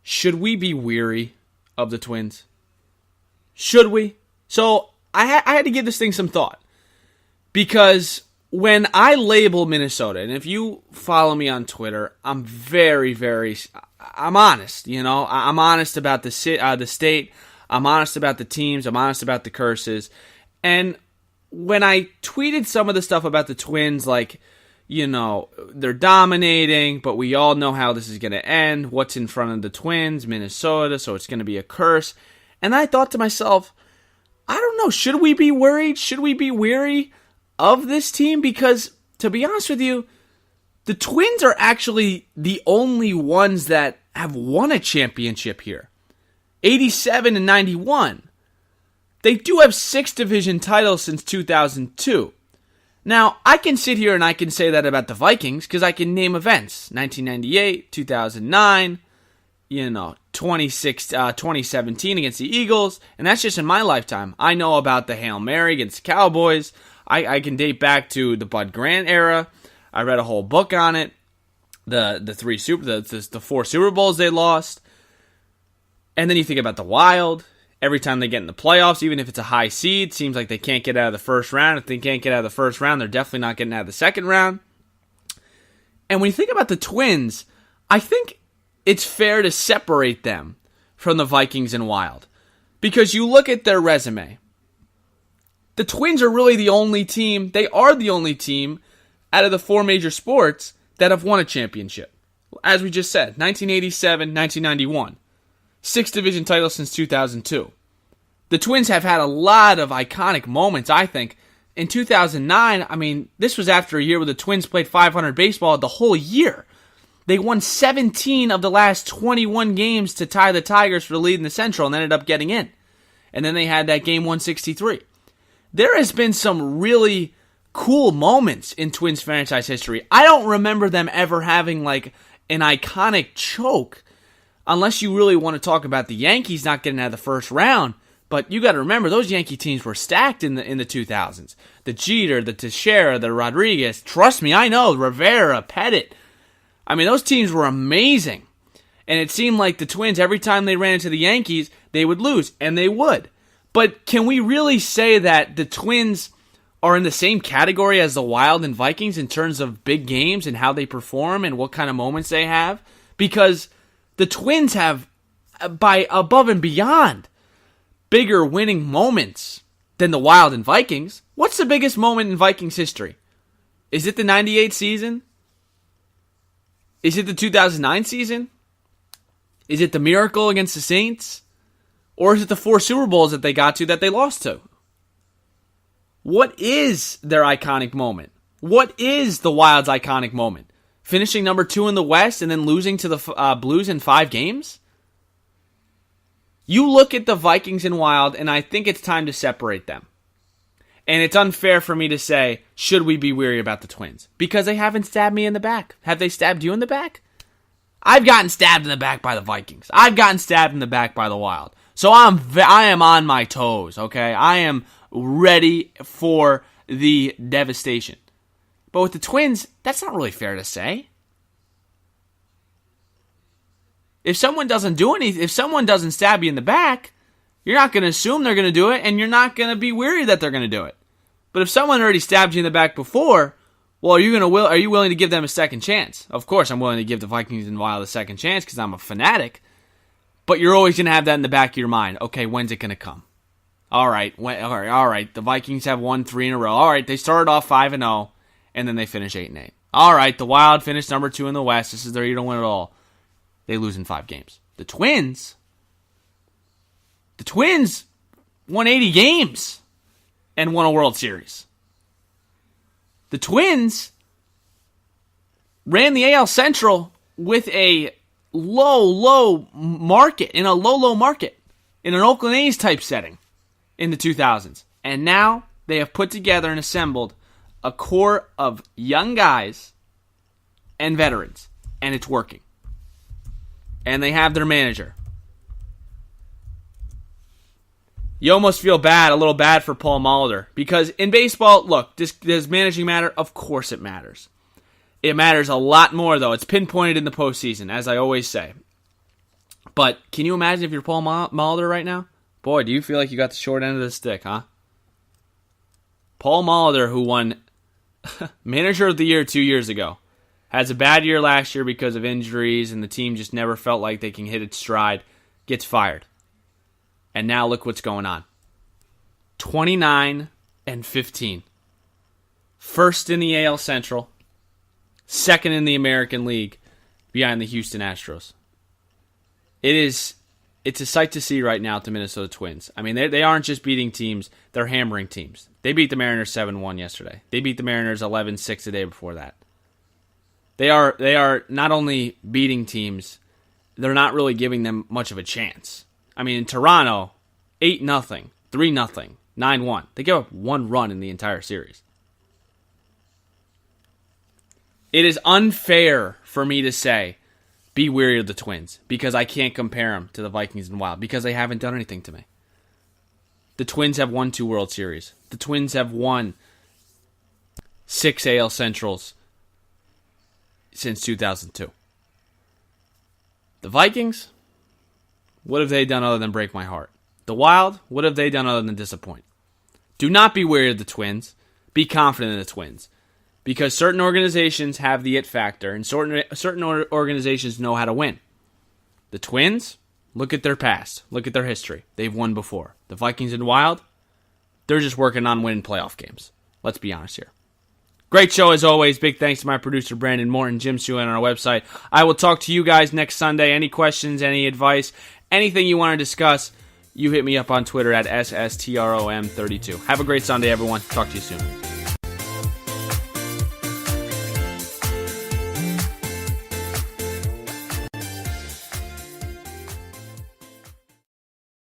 should we be weary of the Twins? Should we? So I had to give this thing some thought. Because when I label Minnesota, and if you follow me on Twitter, I'm I'm honest, I'm honest about the state, I'm honest about the teams, I'm honest about the curses. And when I tweeted some of the stuff about the Twins, like, they're dominating, but we all know how this is going to end. What's in front of the Twins? Minnesota, so it's going to be a curse. And I thought to myself, I don't know, should we be worried? Should we be weary of this team? Because, to be honest with you, the Twins are actually the only ones that have won a championship here. 87 and 91. They do have 6 division titles since 2002. Now, I can sit here and I can say that about the Vikings because I can name events. 1998, 2009, 2017 against the Eagles, and that's just in my lifetime. I know about the Hail Mary against the Cowboys. I can date back to the Bud Grant era. I read a whole book on it. The 4 Super Bowls they lost. And then you think about the Wild. Every time they get in the playoffs, even if it's a high seed, seems like they can't get out of the first round. If they can't get out of the first round, they're definitely not getting out of the second round. And when you think about the Twins, I think it's fair to separate them from the Vikings and Wild. Because you look at their resume. The Twins are really the only team, they are the only team out of the 4 major sports that have won a championship. As we just said, 1987, 1991. 6 division titles since 2002. The Twins have had a lot of iconic moments, I think. In 2009, this was after a year where the Twins played 500 baseball the whole year. They won 17 of the last 21 games to tie the Tigers for the lead in the Central and ended up getting in. And then they had that game 163. There has been some really cool moments in Twins franchise history. I don't remember them ever having an iconic choke. Unless you really want to talk about the Yankees not getting out of the first round. But you got to remember, those Yankee teams were stacked in the 2000s. The Jeter, the Teixeira, the Rodriguez. Trust me, I know. Rivera, Pettit. Those teams were amazing. And it seemed like the Twins, every time they ran into the Yankees, they would lose. And they would. But can we really say that the Twins are in the same category as the Wild and Vikings in terms of big games and how they perform and what kind of moments they have? Because the Twins have, by above and beyond, bigger winning moments than the Wild and Vikings. What's the biggest moment in Vikings history? Is it the 98 season? Is it the 2009 season? Is it the miracle against the Saints? Or is it the 4 Super Bowls that they got to that they lost to? What is their iconic moment? What is the Wild's iconic moment? Finishing number 2 in the West and then losing to the Blues in 5 games? You look at the Vikings and Wild, and I think it's time to separate them. And it's unfair for me to say, should we be weary about the Twins? Because they haven't stabbed me in the back. Have they stabbed you in the back? I've gotten stabbed in the back by the Vikings. I've gotten stabbed in the back by the Wild. So I am on my toes, okay? I am ready for the devastation. But with the Twins, that's not really fair to say. If someone doesn't do anything, if someone doesn't stab you in the back, you're not going to assume they're going to do it, and you're not going to be weary that they're going to do it. But if someone already stabbed you in the back before, well, are you willing to give them a second chance? Of course, I'm willing to give the Vikings and Wild a second chance because I'm a fanatic. But you're always going to have that in the back of your mind. Okay, when's it going to come? All right. The Vikings have won 3 in a row. All right, they started off 5-0, and then they finish 8-8. All right, the Wild finished number 2 in the West. This is their year to win it all. They lose in 5 games. The Twins won 80 games and won a World Series. The Twins ran the AL Central with a low market, in an Oakland A's type setting in the 2000s. And now they have put together and assembled a core of young guys and veterans, and it's working. And they have their manager. You almost feel a little bad for Paul Molitor, because in baseball, look, does managing matter? Of course it matters. It matters a lot more, though. It's pinpointed in the postseason, as I always say. But can you imagine if you're Paul Molitor right now? Boy, do you feel like you got the short end of the stick, huh? Paul Molitor, who won Manager of the Year 2 years ago, has a bad year last year because of injuries, and the team just never felt like they can hit its stride, gets fired. And now look what's going on. 29-15. First in the AL Central. Second in the American League behind the Houston Astros. It's a sight to see right now to Minnesota Twins. I mean, they aren't just beating teams, they're hammering teams. They beat the Mariners 7-1 yesterday. They beat the Mariners 11-6 the day before that. They are not only beating teams, they're not really giving them much of a chance. I mean, in Toronto, 8-0, 3-0, 9-1. They gave up 1 run in the entire series. It is unfair for me to say, be wary of the Twins, because I can't compare them to the Vikings and Wild, because they haven't done anything to me. The Twins have won 2 World Series. The Twins have won 6 AL Centrals since 2002. The Vikings, what have they done other than break my heart? The Wild, what have they done other than disappoint? Do not be wary of the Twins. Be confident in the Twins. Because certain organizations have the it factor, and certain organizations know how to win. The Twins, look at their past. Look at their history. They've won before. The Vikings and Wild, they're just working on winning playoff games. Let's be honest here. Great show as always. Big thanks to my producer, Brandon Morton, Jim Sue, and on our website. I will talk to you guys next Sunday. Any questions, any advice, anything you want to discuss, you hit me up on Twitter at SSTROM32. Have a great Sunday, everyone. Talk to you soon.